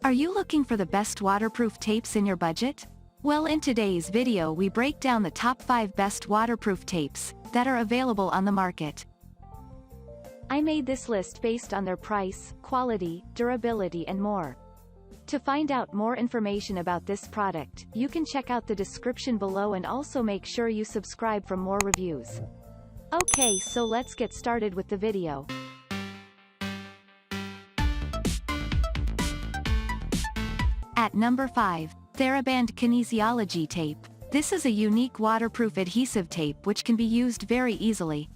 Are you looking for the best waterproof tapes in your budget? Well, in today's video we break down the top 5 best waterproof tapes that are available on the market. I made this list based on their price, quality, durability and more. To find out more information about this product, you can check out the description below and also make sure you subscribe for more reviews. Okay, so let's get started with the video. At number 5, TheraBand Kinesiology Tape. This is a unique waterproof adhesive tape which can be used very easily.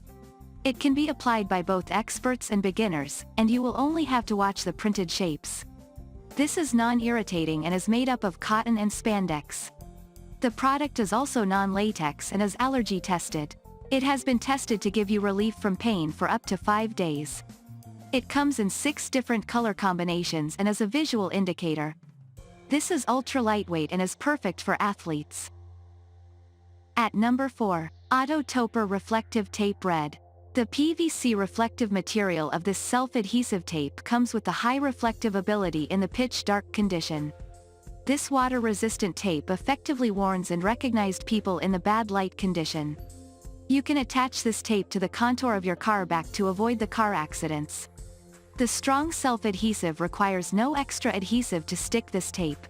It can be applied by both experts and beginners, and you will only have to watch the printed shapes. This is non-irritating and is made up of cotton and spandex. The product is also non-latex and is allergy tested. It has been tested to give you relief from pain for up to 5 days. It comes in 6 different color combinations and is a visual indicator. This is ultra lightweight and is perfect for athletes. At number 4, AutotoperReflective Tape Red. The PVC reflective material of this self-adhesive tape comes with the high reflective ability in the pitch-dark condition. This water-resistant tape effectively warns and recognizes people in the bad light condition. You can attach this tape to the contour of your car back to avoid the car accidents. The strong self-adhesive requires no extra adhesive to stick this tape.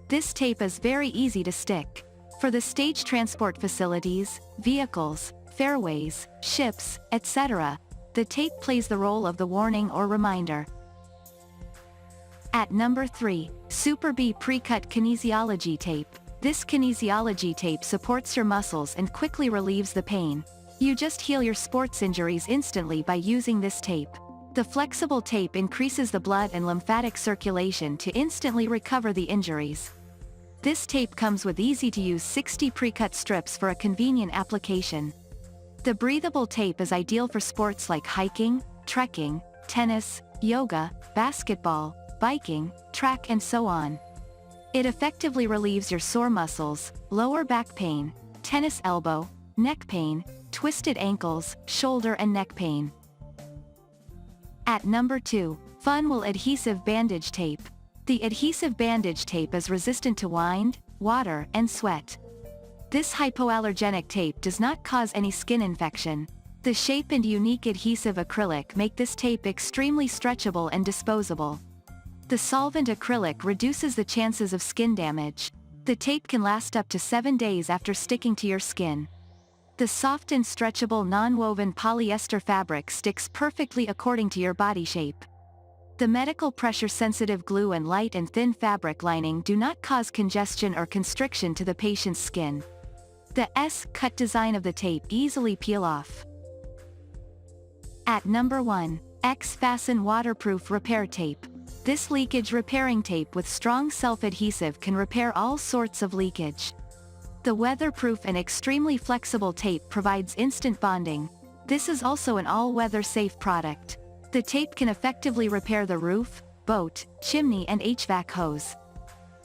This tape is very easy to stick. For the stage transport facilities, vehicles, fairways, ships, etc., the tape plays the role of the warning or reminder. At number 3, Superbe Precut Kinesiology Tape. This kinesiology tape supports your muscles and quickly relieves the pain. You just heal your sports injuries instantly by using this tape. The flexible tape increases the blood and lymphatic circulation to instantly recover the injuries. This tape comes with easy-to-use 60 pre-cut strips for a convenient application. The breathable tape is ideal for sports like hiking, trekking, tennis, yoga, basketball, biking, track and so on. It effectively relieves your sore muscles, lower back pain, tennis elbow, neck pain, twisted ankles, shoulder and neck pain. At number 2, Funwool Adhesive Bandage Tape. The adhesive bandage tape is resistant to wind, water and sweat. This hypoallergenic tape does not cause any skin infection. The shape and unique adhesive acrylic make this tape extremely stretchable and disposable. The solvent acrylic reduces the chances of skin damage. The tape can last up to 7 days after sticking to your skin. The soft and stretchable non-woven polyester fabric sticks perfectly according to your body shape. The medical pressure-sensitive glue and light and thin fabric lining do not cause congestion or constriction to the patient's skin. The S-cut design of the tape easily peel off. At number 1, XFasten Waterproof Repair Tape. This leakage repairing tape with strong self-adhesive can repair all sorts of leakage. The weatherproof and extremely flexible tape provides instant bonding. This is also an all-weather safe product. The tape can effectively repair the roof, boat, chimney and HVAC hose.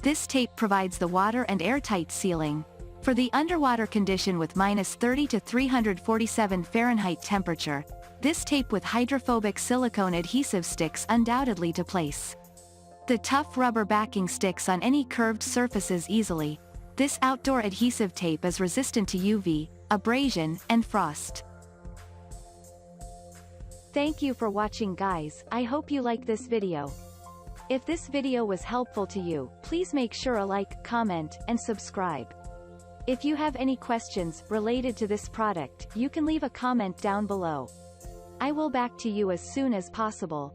This tape provides the water and airtight sealing. For the underwater condition with -30 to 347 Fahrenheit temperature, this tape with hydrophobic silicone adhesive sticks undoubtedly to place. The tough rubber backing sticks on any curved surfaces easily. This outdoor adhesive tape is resistant to UV, abrasion, and frost. Thank you for watching guys, I hope you like this video. If this video was helpful to you, please make sure a like, comment, and subscribe. If you have any questions related to this product, you can leave a comment down below. I will back to you as soon as possible.